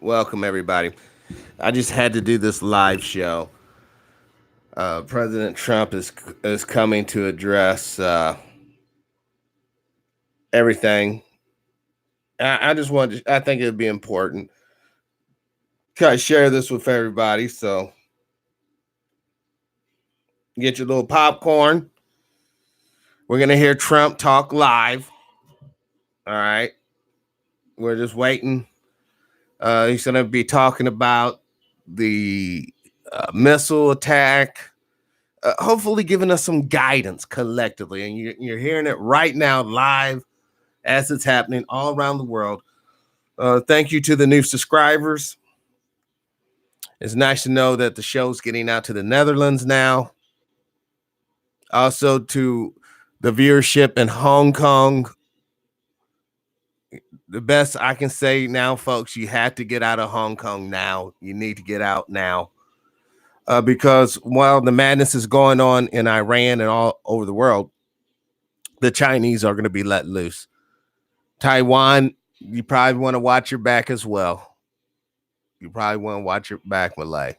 Welcome, everybody. I just had to do this live show. President Trump is coming to address everything. I just wanted. I think it would be important. Kind of share this with everybody. So get your little popcorn. We're gonna hear Trump talk live. All right. We're just waiting. He's gonna be talking about the missile attack. Hopefully giving us some guidance collectively. And you're hearing it right now live as it's happening all around the world. Thank you to the new subscribers. It's nice to know that the show's getting out to the Netherlands now. Also to the viewership in Hong Kong. The best I can say now, folks, you have to get out of Hong Kong now. You need to get out now. Because while the madness is going on in Iran and all over the world, the Chinese are going to be let loose. Taiwan, you probably want to watch your back as well. You probably want to watch your back, Malay.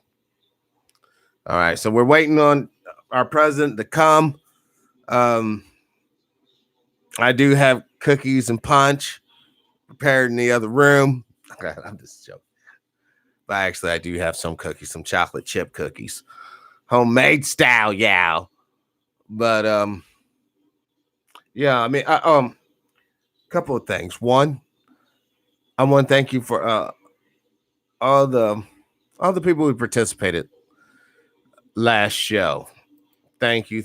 All right, so we're waiting on our president to come. I do have cookies and punch prepared in the other room. I'm just joking. But actually, I do have some cookies, some chocolate chip cookies, homemade style, yeah. But yeah, I mean, couple of things. One, I want to thank you for all the people who participated last show. Thank you.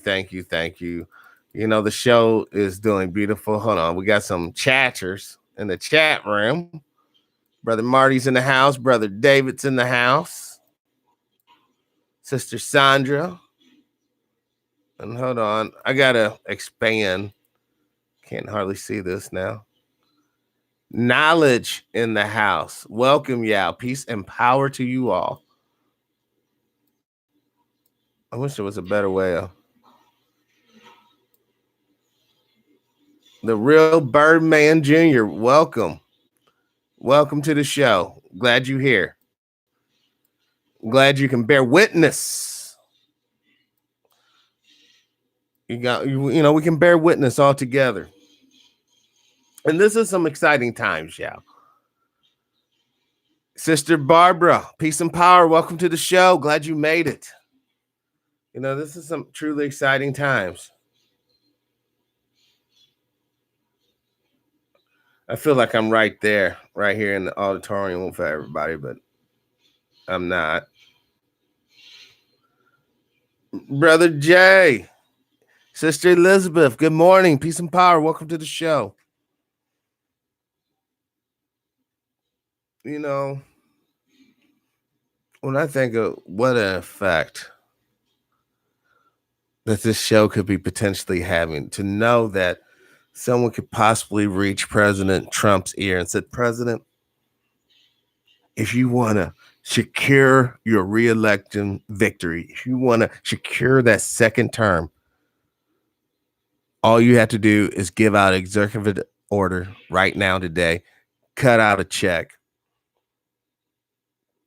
You know, the show is doing beautiful. Hold on, we got some chatters in the chat room. Brother Marty's in the house. Brother David's in the house. Sister Sandra. And hold on, I gotta expand. Can't hardly see this now. Knowledge in the house. Welcome, y'all. Peace and power to you all. I wish there was a better way of. The real Birdman Jr., welcome. Welcome to the show. Glad you're here. Glad you can bear witness. You know, we can bear witness all together. And this is some exciting times, y'all. Sister Barbara, peace and power. Welcome to the show. Glad you made it. You know, this is some truly exciting times. I feel like I'm right there, right here in the auditorium for everybody, but I'm not. Brother Jay, Sister Elizabeth, good morning. Peace and power. Welcome to the show. You know, when I think of what an effect that this show could be potentially having, to know that someone could possibly reach President Trump's ear and said, President, if you want to secure your reelection victory, if you want to secure that second term, all you have to do is give out an executive order right now today, cut out a check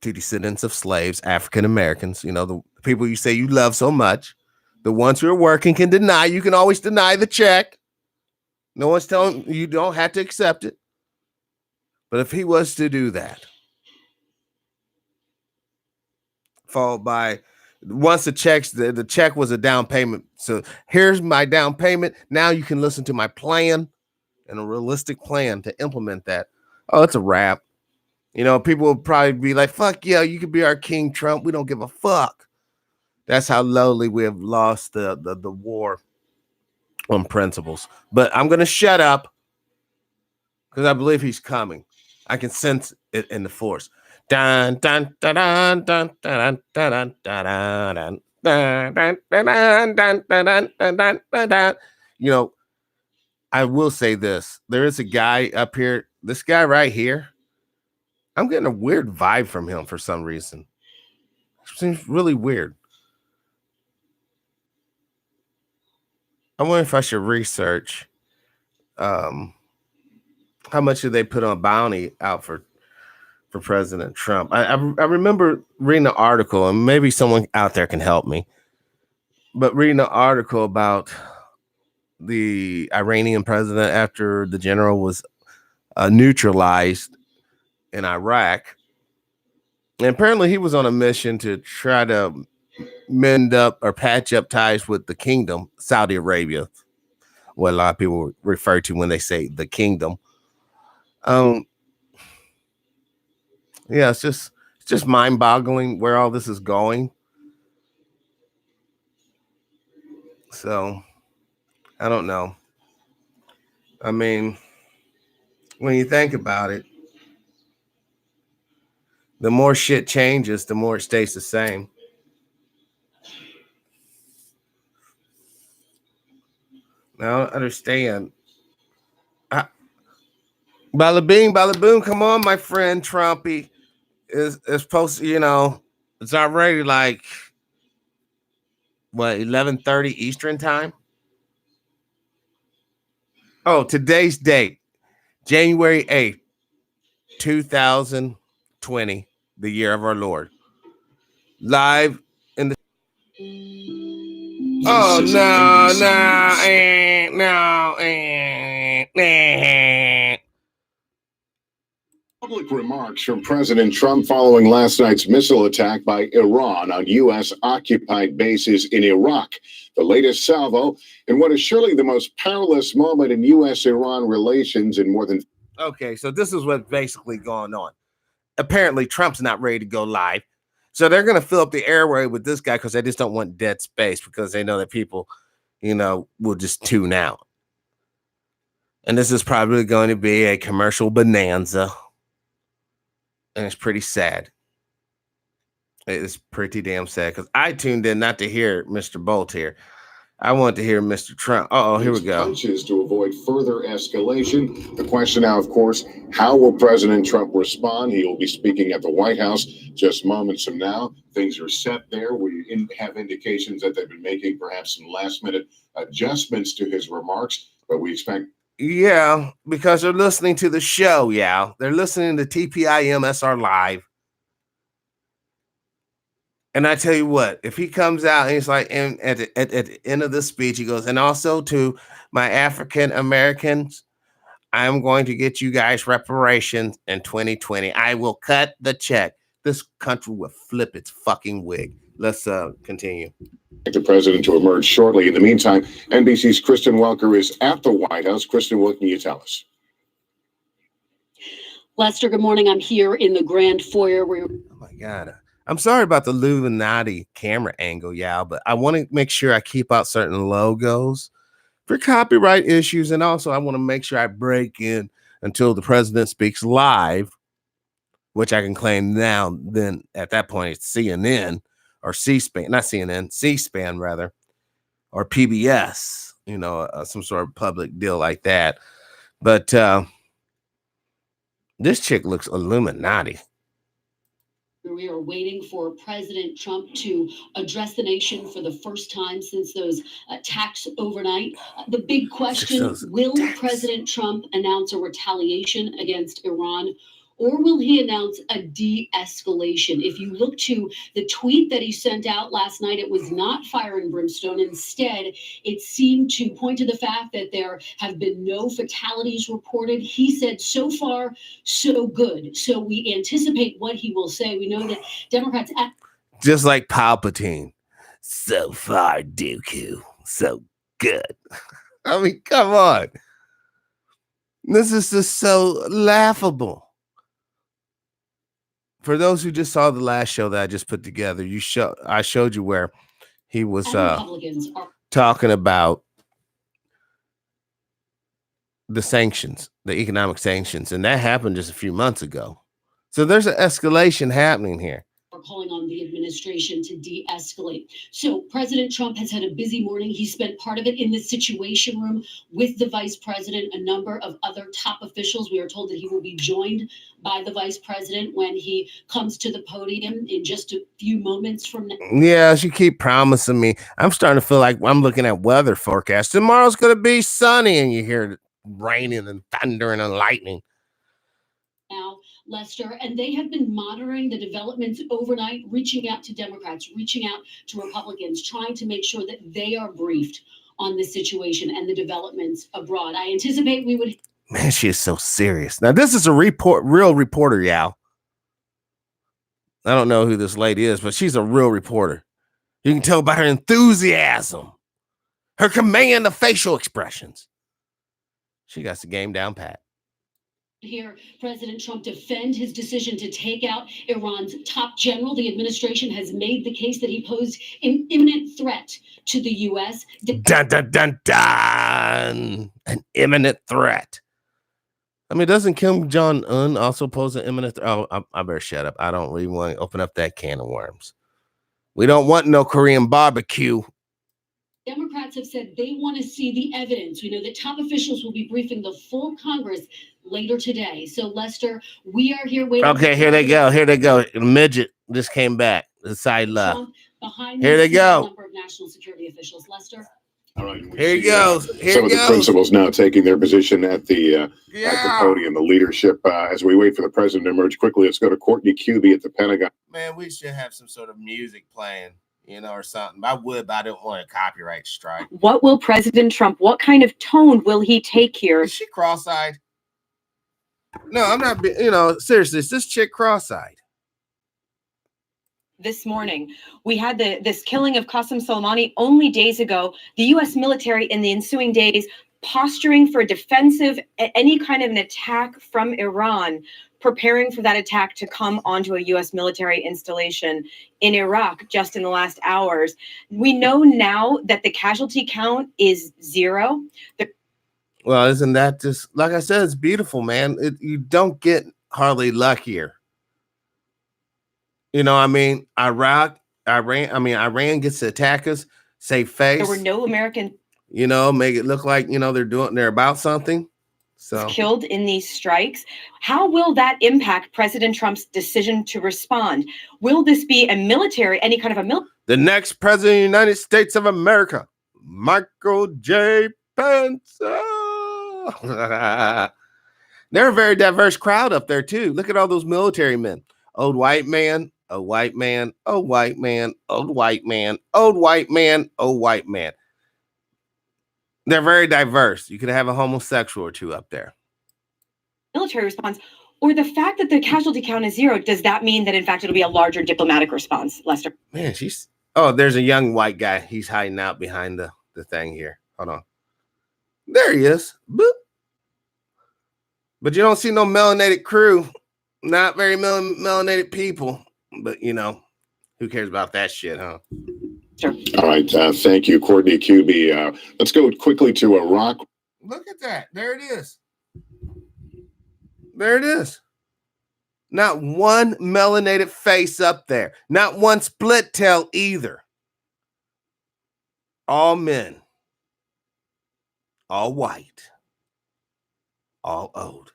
to descendants of slaves, African Americans, you know, the people you say you love so much, the ones who are working can deny. You can always deny the check. No one's telling you don't have to accept it. But if he was to do that, followed by once the check was a down payment. So here's my down payment. Now you can listen to my plan and a realistic plan to implement that. Oh, it's a wrap. You know, people will probably be like, fuck yeah, you could be our king, Trump. We don't give a fuck. That's how lowly we have lost the war on principles. But I'm going to shut up because I believe he's coming. I can sense it in the force. Dun, dun, dun, dun, dun, dun, dun, dun, dun, dun. You know, I will say this. There is a guy up here, this guy right here. I'm getting a weird vibe from him for some reason. It seems really weird. I wonder if I should research how much do they put on bounty out for for President Trump. I remember reading an article, and maybe someone out there can help me. But reading an article about the Iranian president after the general was neutralized in Iraq. And apparently he was on a mission to try to mend up or patch up ties with the kingdom, Saudi Arabia, what a lot of people refer to when they say the kingdom. Yeah, it's just mind-boggling where all this is going. So I don't know. I mean, when you think about it, the more shit changes, the more it stays the same. Now, I don't understand. Bada bing, bada boom. Come on, my friend Trumpy. Is supposed to, it's already like what 11:30 Eastern time. Oh, today's date, January 8th, 2020, the year of our Lord. Live in the Public remarks from President Trump following last night's missile attack by Iran on U.S.-occupied bases in Iraq. The latest salvo in what is surely the most perilous moment in U.S.-Iran relations in more than... Okay, so this is what's basically going on. Apparently, Trump's not ready to go live. So they're going to fill up the airway with this guy because they just don't want dead space because they know that people, will just tune out. And this is probably going to be a commercial bonanza. And it's pretty sad. It's pretty damn sad because I tuned in not to hear Mr. Bolt here. I want to hear Mr. Trump. Here we go. Punches to avoid further escalation. The question now, of course, how will President Trump respond? He will be speaking at the White House just moments from now. Things are set there. We have indications that they've been making perhaps some last-minute adjustments to his remarks, but we expect... Yeah, because they're listening to the show, yeah. They're listening to TPIM SR Live. And I tell you what, if he comes out and he's like, and at the end of the speech, he goes, and also to my African Americans, I'm going to get you guys reparations in 2020. I will cut the check. This country will flip its fucking wig. Let's continue. The president to emerge shortly. In the meantime, NBC's Kristen Welker is at the White House. Kristen, what can you tell us? Lester, good morning. I'm here in the grand foyer. Oh my God. I'm sorry about the Illuminati camera angle, yeah, but I want to make sure I keep out certain logos for copyright issues. And also I want to make sure I break in until the president speaks live, which I can claim now. Then at that point, it's CNN or C-SPAN, not CNN, C-SPAN rather, or PBS, some sort of public deal like that. But this chick looks Illuminati. We are waiting for President Trump to address the nation for the first time since those attacks overnight. The big question, will President Trump announce a retaliation against Iran, or will he announce a de-escalation? If you look to the tweet that he sent out last night, it was not fire and brimstone. Instead, it seemed to point to the fact that there have been no fatalities reported. He said, so far, so good. So we anticipate what he will say. We know that Democrats... Just like Palpatine. So far, Dooku. So good. I mean, come on. This is just so laughable. For those who just saw the last show that I just put together, I showed you where he was talking about the sanctions, the economic sanctions, and that happened just a few months ago. So there's an escalation happening here. We're calling on the administration to de-escalate. So President Trump has had a busy morning. He spent part of it in the Situation Room with the vice president, a number of other top officials. We are told that he will be joined by the vice president when he comes to the podium in just a few moments from now. Yeah, she keep promising me. I'm starting to feel like I'm looking at weather forecast. Tomorrow's going to be sunny, and you hear raining and thundering and lightning. Now, Lester, and they have been monitoring the developments overnight, reaching out to Democrats, reaching out to Republicans, trying to make sure that they are briefed on the situation and the developments abroad. I anticipate we would. Man, she is so serious. Now, this is a real reporter, Yao. I don't know who this lady is, but she's a real reporter. You can tell by her enthusiasm, her command of facial expressions. She got the game down pat. Hear President Trump defend his decision to take out Iran's top general. The administration has made the case that he posed an imminent threat to the U.S. Dun, dun, dun, dun. An imminent threat. I mean, doesn't Kim Jong-un also pose an imminent threat? Oh, I better shut up. I don't really want to open up that can of worms. We don't want no Korean barbecue. Democrats have said they want to see the evidence. We know that top officials will be briefing the full Congress later today. So, Lester, we are here waiting. Okay, here they go. Here they go. Midget just came back. The side left. Behind here they go. Number of national security officials. Lester. All right. Here he goes. Some of the principals now taking their position at the podium, the leadership. As we wait for the president to emerge quickly, let's go to Courtney Cubie at the Pentagon. Man, we should have some sort of music playing, or something. I would, but I don't want a copyright strike. What will President Trump, what kind of tone will he take here? Is she cross-eyed? No, I'm not, seriously, is this chick cross-eyed? This morning, we had this killing of Qasem Soleimani only days ago. The U.S. military in the ensuing days posturing for defensive, any kind of an attack from Iran, preparing for that attack to come onto a U.S. military installation in Iraq just in the last hours. We know now that the casualty count is 0. Well, isn't that just, like I said, it's beautiful, man. You don't get hardly luckier. Iran gets to attack us, save face. There were no American, make it look like, they're about something. So killed in these strikes. How will that impact President Trump's decision to respond? Will this be a military, any kind of a military? The next president of the United States of America, Michael J. Pence. They're a very diverse crowd up there, too. Look at all those military men. Old white man, old white man, old white man, old white man, old white man, old white man. They're very diverse. You could have a homosexual or two up there. Military response, or the fact that the casualty count is 0, does that mean that, in fact, it'll be a larger diplomatic response, Lester? Man, there's a young white guy. He's hiding out behind the thing here. Hold on. There he is. Boop. But you don't see no melanated crew. Not very melanated people. But, who cares about that shit, huh? Sure. All right. Thank you, Courtney Cubie. Let's go quickly to Iraq. Look at that. There it is. There it is. Not one melanated face up there. Not one split tail either. All men. All white. All old.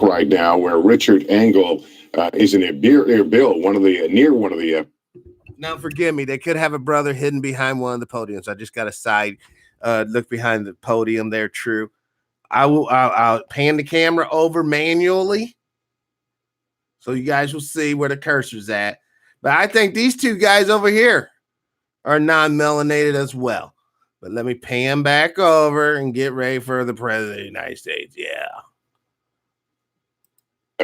Right now, where Richard Engel is in Erbil, near one of the. Now, forgive me. They could have a brother hidden behind one of the podiums. I just got a side look behind the podium there. True. I'll pan the camera over manually, so you guys will see where the cursor's at. But I think these two guys over here are non-melanated as well. But let me pan back over and get ready for the president of the United States. Yeah.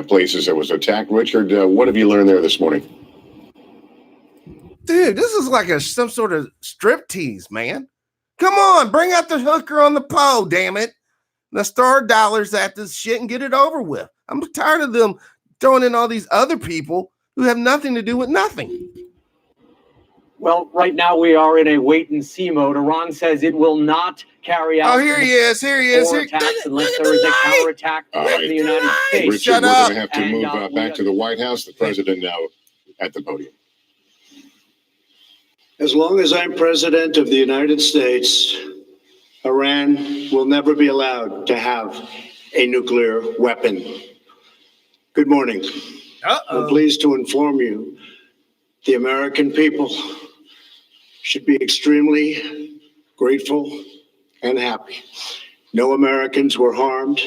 Places that was attacked. Richard, what have you learned there this morning? Dude, this is like some sort of strip tease, man. Come on, bring out the hooker on the pole, damn it. Let's throw our dollars at this shit and get it over with. I'm tired of them throwing in all these other people who have nothing to do with nothing. Well, right now we are in a wait-and-see mode. Iran says it will not carry out. Oh, here he is. Here he is. Attacks unless there is a counterattack from the United States. Richard, we're going to have to move back to the White House. The president now at the podium. As long as I'm president of the United States, Iran will never be allowed to have a nuclear weapon. Good morning. I'm pleased to inform you the American people should be extremely grateful and happy. No Americans were harmed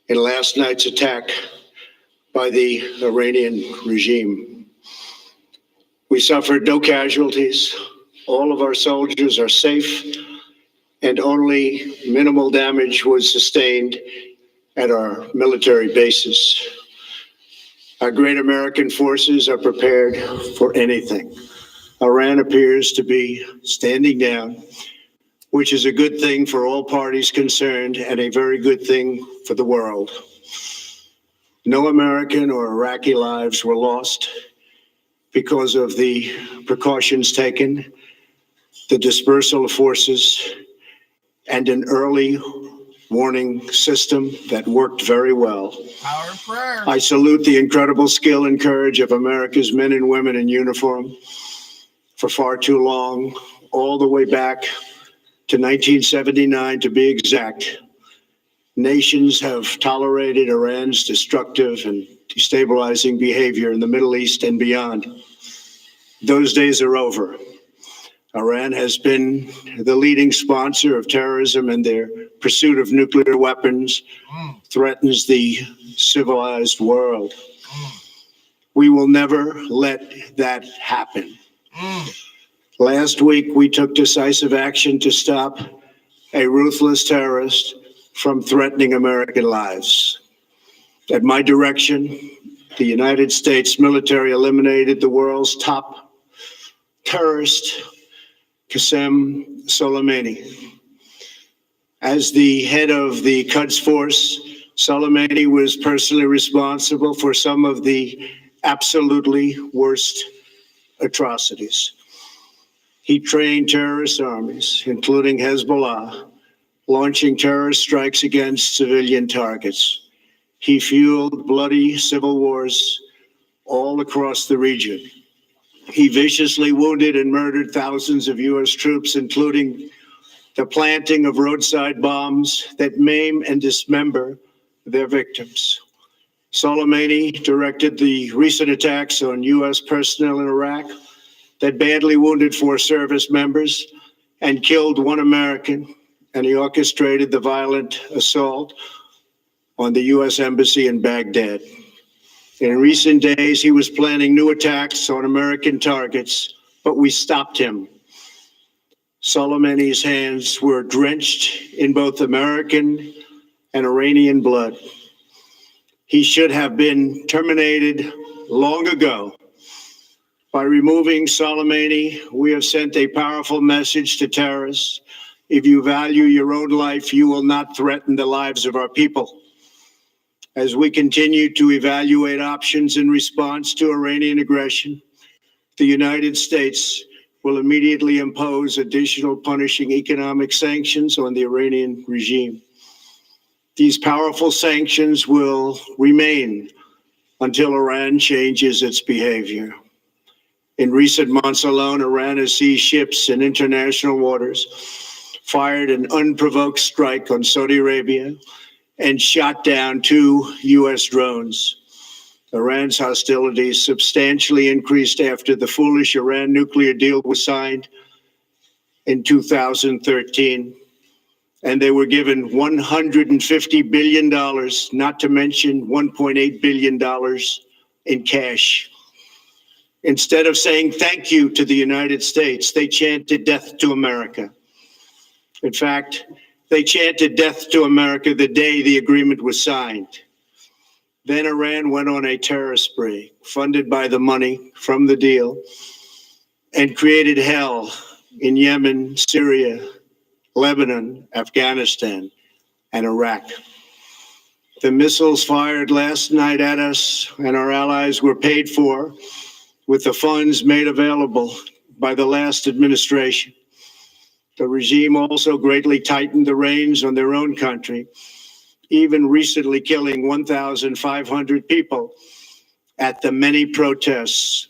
in last night's attack by the Iranian regime. We suffered no casualties. All of our soldiers are safe, and only minimal damage was sustained at our military bases. Our great American forces are prepared for anything. Iran appears to be standing down, which is a good thing for all parties concerned and a very good thing for the world. No American or Iraqi lives were lost because of the precautions taken, the dispersal of forces, and an early warning system that worked very well. Power of prayer. I salute the incredible skill and courage of America's men and women in uniform. For far too long, all the way back to 1979 to be exact, nations have tolerated Iran's destructive and destabilizing behavior in the Middle East and beyond. Those days are over. Iran has been the leading sponsor of terrorism, and their pursuit of nuclear weapons threatens the civilized world. We will never let that happen. Last week, we took decisive action to stop a ruthless terrorist from threatening American lives. At my direction, the United States military eliminated the world's top terrorist, Qasem Soleimani. As the head of the Quds Force, Soleimani was personally responsible for some of the absolutely worst atrocities. He trained terrorist armies, including Hezbollah, launching terrorist strikes against civilian targets. He fueled bloody civil wars all across the region. He viciously wounded and murdered thousands of U.S. troops, including the planting of roadside bombs that maim and dismember their victims. Soleimani directed the recent attacks on U.S. personnel in Iraq that badly wounded 4 service members and killed 1 American, and he orchestrated the violent assault on the U.S. Embassy in Baghdad. In recent days, he was planning new attacks on American targets, but we stopped him. Soleimani's hands were drenched in both American and Iranian blood. He should have been terminated long ago. By removing Soleimani, we have sent a powerful message to terrorists. If you value your own life, you will not threaten the lives of our people. As we continue to evaluate options in response to Iranian aggression, the United States will immediately impose additional punishing economic sanctions on the Iranian regime. These powerful sanctions will remain until Iran changes its behavior. In recent months alone, Iran has seized ships in international waters, fired an unprovoked strike on Saudi Arabia, and shot down 2 U.S. drones. Iran's hostilities substantially increased after the foolish Iran nuclear deal was signed in 2013, and they were given $150 billion, not to mention $1.8 billion in cash. Instead of saying thank you to the United States, they chanted death to America. In fact, they chanted death to America the day the agreement was signed. Then Iran went on a terror spree, funded by the money from the deal, and created hell in Yemen, Syria, Lebanon, Afghanistan, and Iraq. The missiles fired last night at us and our allies were paid for with the funds made available by the last administration. The regime also greatly tightened the reins on their own country, even recently killing 1,500 people at the many protests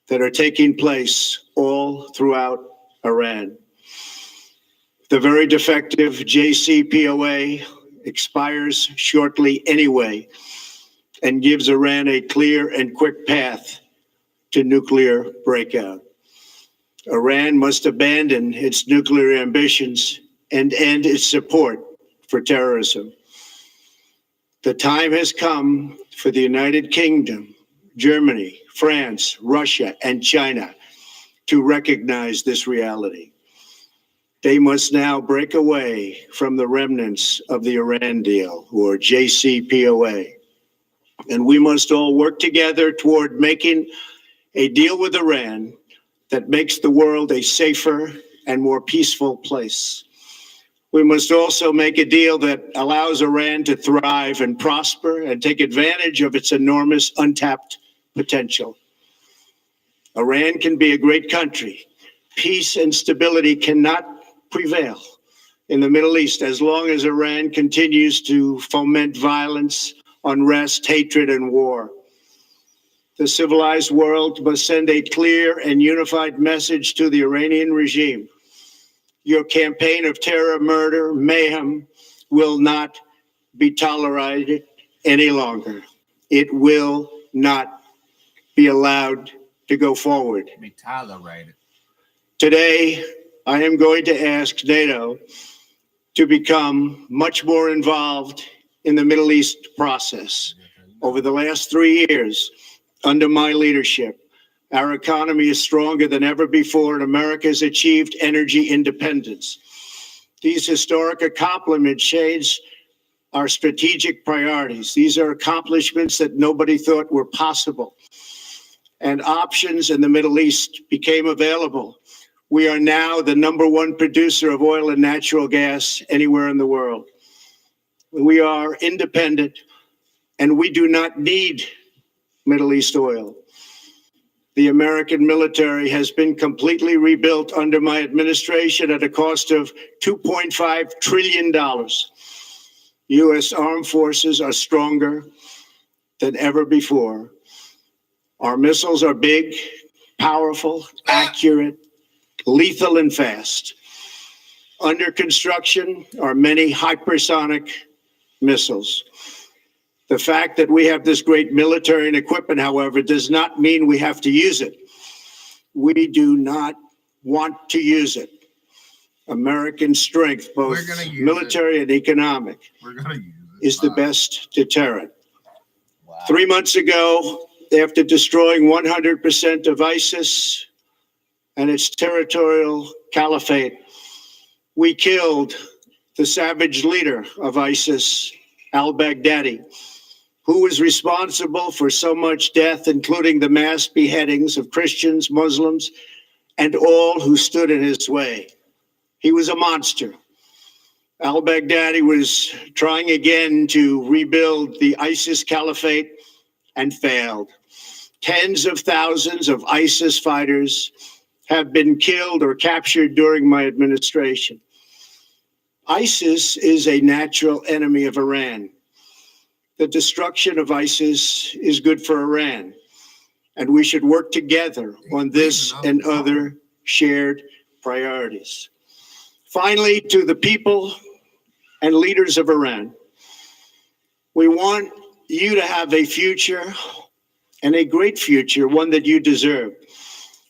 that are taking place all throughout Iran. The very defective JCPOA expires shortly anyway and gives Iran a clear and quick path to nuclear breakout. Iran must abandon its nuclear ambitions and end its support for terrorism. The time has come for the United Kingdom, Germany, France, Russia, and China to recognize this reality. They must now break away from the remnants of the Iran deal, or JCPOA. And we must all work together toward making a deal with Iran that makes the world a safer and more peaceful place. We must also make a deal that allows Iran to thrive and prosper and take advantage of its enormous untapped potential. Iran can be a great country. Peace and stability cannot prevail in the Middle East as long as Iran continues to foment violence, unrest, hatred, and war. The civilized world must send a clear and unified message to the Iranian regime. Your campaign of terror, murder, mayhem will not be tolerated any longer. It will not be allowed to go forward. Be tolerated. Today, I am going to ask NATO to become much more involved in the Middle East process. Over the last 3 years, under my leadership, our economy is stronger than ever before, and America has achieved energy independence. These historic accomplishments change our strategic priorities. These are accomplishments that nobody thought were possible. And options in the Middle East became available. We are now the #1 producer of oil and natural gas anywhere in the world. We are independent, and we do not need Middle East oil. The American military has been completely rebuilt under my administration at a cost of $2.5 trillion. U.S. armed forces are stronger than ever before. Our missiles are big, powerful, accurate, lethal, and fast. Under construction are many hypersonic missiles. The fact that we have this great military and equipment, however, does not mean we have to use it. We do not want to use it. American strength, both military and economic, is the best deterrent. Wow. 3 months ago, after destroying 100% of ISIS and its territorial caliphate, we killed the savage leader of ISIS, al-Baghdadi, who was responsible for so much death, including the mass beheadings of Christians, Muslims, and all who stood in his way. He was a monster. Al-Baghdadi was trying again to rebuild the ISIS caliphate and failed. Tens of thousands of ISIS fighters have been killed or captured during my administration. ISIS is a natural enemy of Iran. The destruction of ISIS is good for Iran, and we should work together on this and other shared priorities. Finally, to the people and leaders of Iran, we want you to have a future, and a great future, one that you deserve,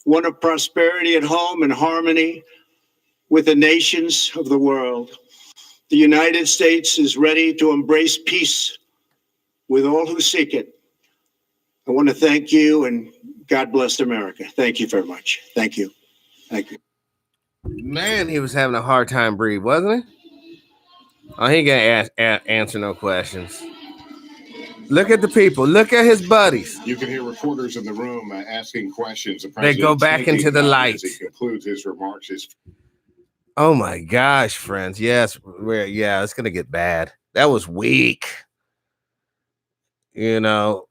one of prosperity at home and harmony with the nations of the world. The United States is ready to embrace peace with all who seek it. I want to thank you, and God bless America. Thank you very much. Thank you. Thank you. Man, he was having a hard time breathing, wasn't he? Oh, he ain't gonna answer no questions. Look at the people. Look at his buddies. You can hear reporters in the room asking questions. They go back into the light. As he concludes his remarks. Oh my gosh, friends. Yes, it's gonna get bad. That was weak. You know,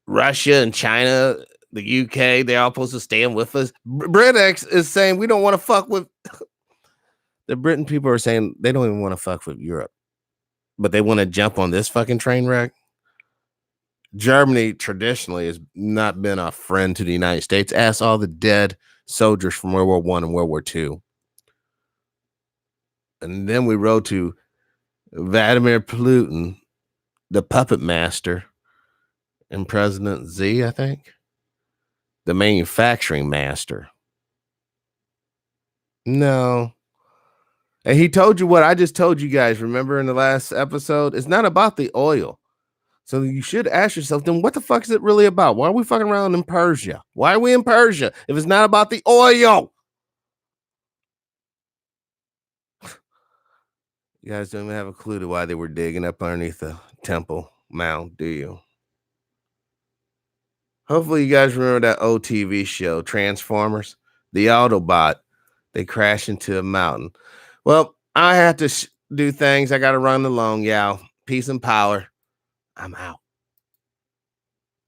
Russia and China, the UK, they're all supposed to stand with us. BritX is saying we don't want to fuck with the Britain people are saying they don't even want to fuck with Europe, but they want to jump on this fucking train wreck. Germany traditionally has not been a friend to the United States. Ask all the dead soldiers from World War I and World War II. And then we rode to Vladimir Putin, the puppet master, and President Xi, I think, the manufacturing master. No, And he told you what I just told you guys. Remember in the last episode? It's not about the oil. So you should ask yourself, then what the fuck is it really about? Why are we fucking around in Persia? Why are we in Persia if it's not about the oil? You guys don't even have a clue to why they were digging up underneath the Temple Mount, do you? Hopefully you guys remember that old TV show, Transformers, the Autobot. They crash into a mountain. Well, I have to do things. I got to run along, y'all. Peace and power. I'm out.